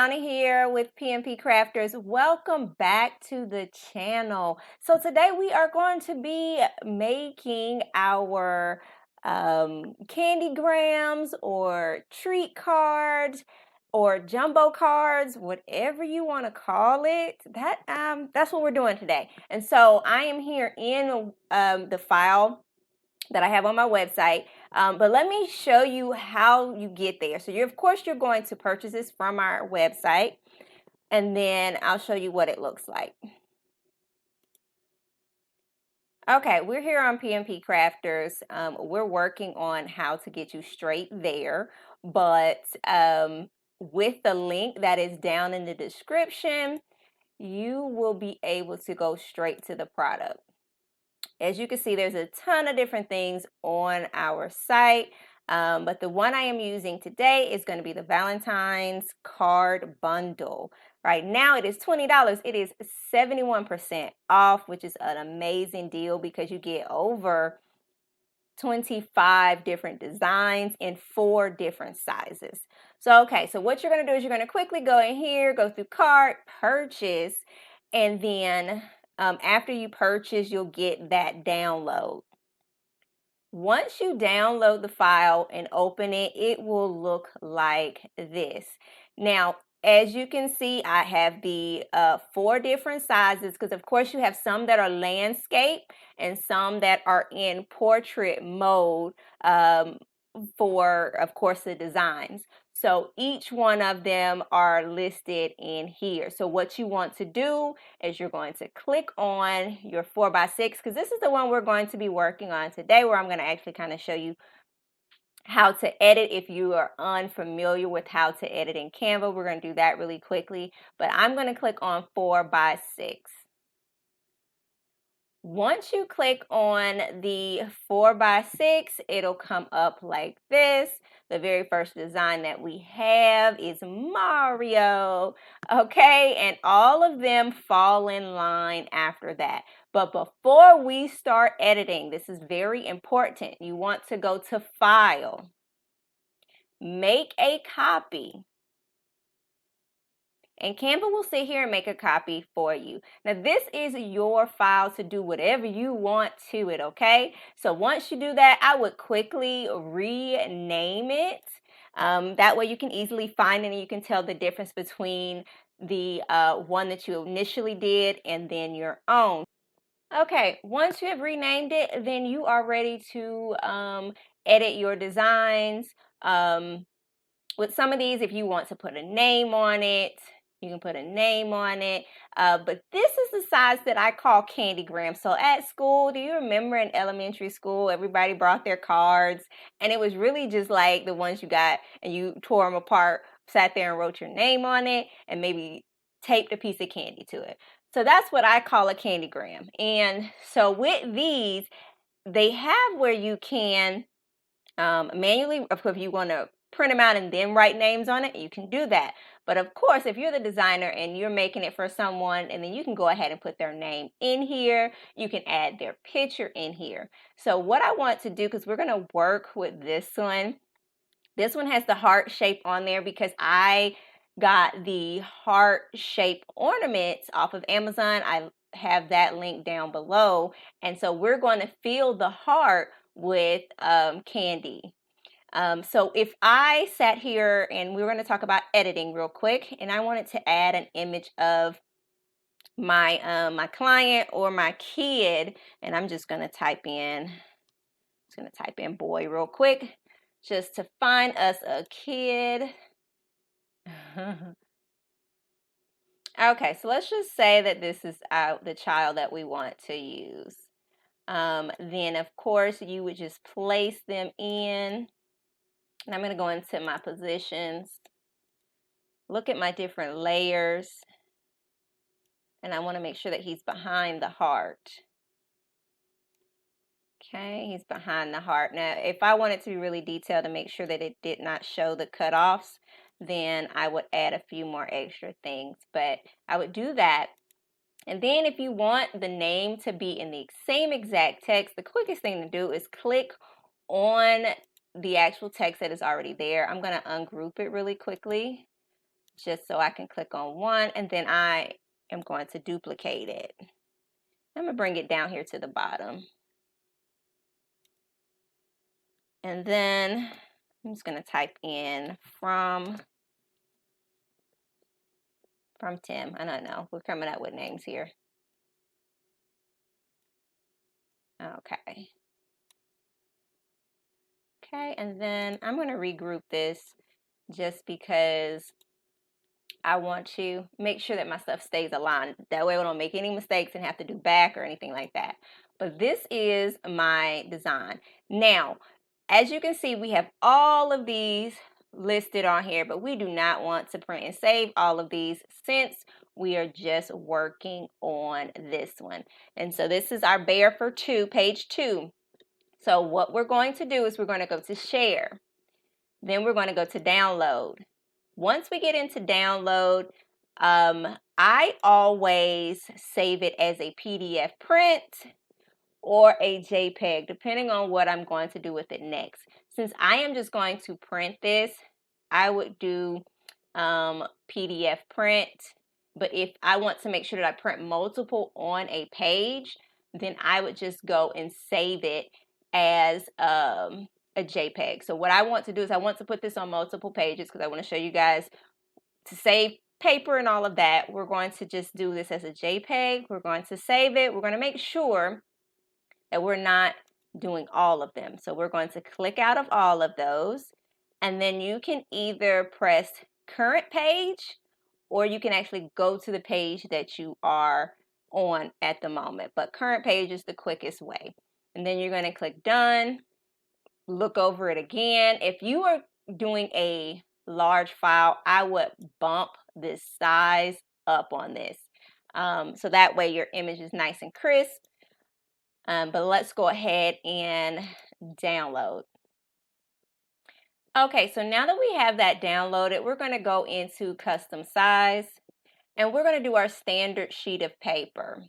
Donna here with PMP Crafters. Welcome back to the channel. So today we are going to be making our candy grams or treat cards or jumbo cards, whatever you want to call it. That's what we're doing today. And so I am here in the file that I have on my website. But let me show you how you get there. So of course, you're going to purchase this from our website, and then I'll show you what it looks like. Okay, we're here on PMP Crafters. We're working on how to get you straight there, but with the link that is down in the description, you will be able to go straight to the product. As you can see, there's a ton of different things on our site, but the one I am using today is going to be the Valentine's card bundle. Right now it is $20. It is 71% off, which is an amazing deal because you get over 25 different designs in 4 different sizes. So, okay, so what you're going to do is you're going to quickly go in here, go through cart, purchase, and then after you purchase, you'll get that download. Once you download the file and open it, it will look like this. Now, as you can see, I have the 4 different sizes because, of course, you have some that are landscape and some that are in portrait mode for, of course, the designs. So each one of them are listed in here. So what you want to do is you're going to click on your 4x6 because this is the one we're going to be working on today, where I'm going to actually kind of show you how to edit if you are unfamiliar with how to edit in Canva. We're going to do that really quickly, but I'm going to click on 4x6. Once you click on the 4x6, it'll come up like this. The very first design that we have is Mario, okay? And all of them fall in line after that. But before we start editing, this is very important. You want to go to File, Make a Copy. And Canva will sit here and make a copy for you. Now, this is your file to do whatever you want to it, okay? So once you do that, I would quickly rename it. That way you can easily find it and you can tell the difference between the one that you initially did and then your own. Okay, once you have renamed it, then you are ready to edit your designs. With some of these, if you want to put a name on it, you can put a name on it. But this is the size that I call candy grams. So at school, do you remember in elementary school, everybody brought their cards and it was really just like the ones you got and you tore them apart, sat there and wrote your name on it and maybe taped a piece of candy to it. So that's what I call a candy gram. And so with these, they have where you can manually, if you want to print them out and then write names on it, you can do that. But of course, if you're the designer and you're making it for someone, and then you can go ahead and put their name in here, you can add their picture in here. So what I want to do, because we're going to work with this one has the heart shape on there because I got the heart shape ornaments off of Amazon. I have that link down below. And so we're going to fill the heart with candy. So if I sat here and we were going to talk about editing real quick, and I wanted to add an image of my my client or my kid, and I'm just going to type in, boy real quick, just to find us a kid. Okay, so let's just say that this is the child that we want to use. Then of course you would just place them in. And I'm going to go into my positions, look at my different layers, and I want to make sure that he's behind the heart. Okay, he's behind the heart. Now, if I wanted to be really detailed to make sure that it did not show the cutoffs, then I would add a few more extra things, but I would do that. And then if you want the name to be in the same exact text, the quickest thing to do is click on the actual text that is already there. I'm going to ungroup it really quickly just so I can click on one, and then I am going to duplicate it. I'm going to bring it down here to the bottom. And then I'm just going to type in from Tim. I don't know. We're coming up with names here. Okay. Okay, and then I'm going to regroup this just because I want to make sure that my stuff stays aligned. That way I don't make any mistakes and have to do back or anything like that. But this is my design. Now, as you can see, we have all of these listed on here, but we do not want to print and save all of these since we are just working on this one. And so this is our bear for page 2. So what we're going to do is we're going to go to share. Then we're going to go to download. Once we get into download, I always save it as a PDF print or a JPEG, depending on what I'm going to do with it next. Since I am just going to print this, I would do PDF print. But if I want to make sure that I print multiple on a page, then I would just go and save it as a JPEG. So what I want to do is I want to put this on multiple pages because I want to show you guys to save paper and all of that. We're going to just do this as a JPEG. We're going to save it. We're going to make sure that we're not doing all of them. So we're going to click out of all of those, and then you can either press current page or you can actually go to the page that you are on at the moment. But current page is the quickest way. And then you're going to click done, look over it again. If you are doing a large file, I would bump this size up on this. So that way your image is nice and crisp. But let's go ahead and download. Okay, so now that we have that downloaded, we're going to go into custom size, and we're going to do our standard sheet of paper.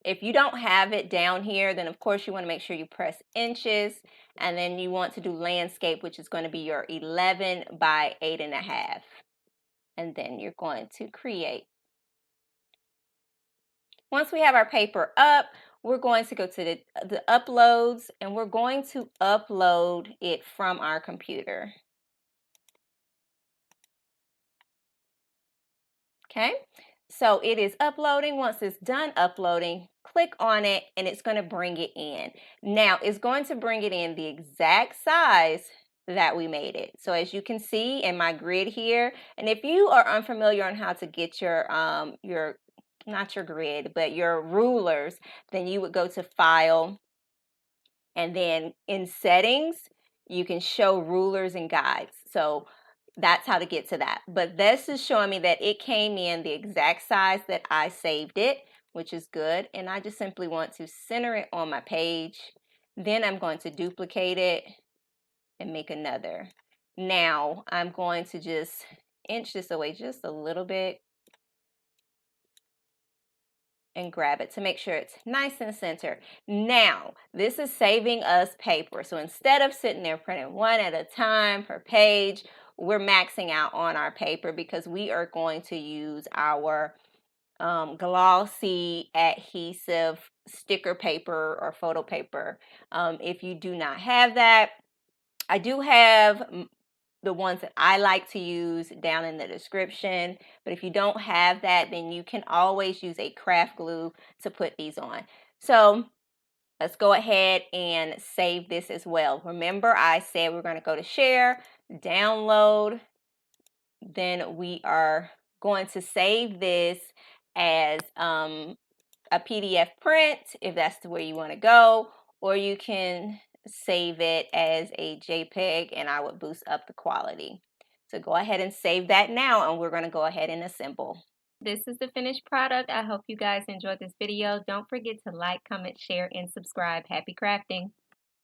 If you don't have it down here, then of course you want to make sure you press inches, and then you want to do landscape, which is going to be your 11 by 8.5. And then you're going to create. Once we have our paper up, we're going to go to the uploads, and we're going to upload it from our computer. Okay, so it is uploading. Once it's done uploading, click on it and it's going to bring it in. Now it's going to bring it in the exact size that we made it. So as you can see in my grid here, and if you are unfamiliar on how to get your not your grid, but your rulers, then you would go to File, and then in Settings, you can show rulers and guides. So that's how to get to that. But this is showing me that it came in the exact size that I saved it, which is good. And I just simply want to center it on my page. Then I'm going to duplicate it and make another. Now I'm going to just inch this away just a little bit and grab it to make sure it's nice and center. Now, this is saving us paper. So instead of sitting there printing one at a time per page, we're maxing out on our paper because we are going to use our glossy adhesive sticker paper or photo paper. If you do not have that, I do have the ones that I like to use down in the description. But if you don't have that, then you can always use a craft glue to put these on. So let's go ahead and save this as well. Remember, I said we're going to go to share, download. Then we are going to save this as a PDF print if that's the way you want to go, or you can save it as a JPEG, and I would boost up the quality. So go ahead and save that now, and we're going to go ahead and assemble. This is the finished product. I hope you guys enjoyed this video. Don't forget to like, comment, share, and subscribe. Happy crafting!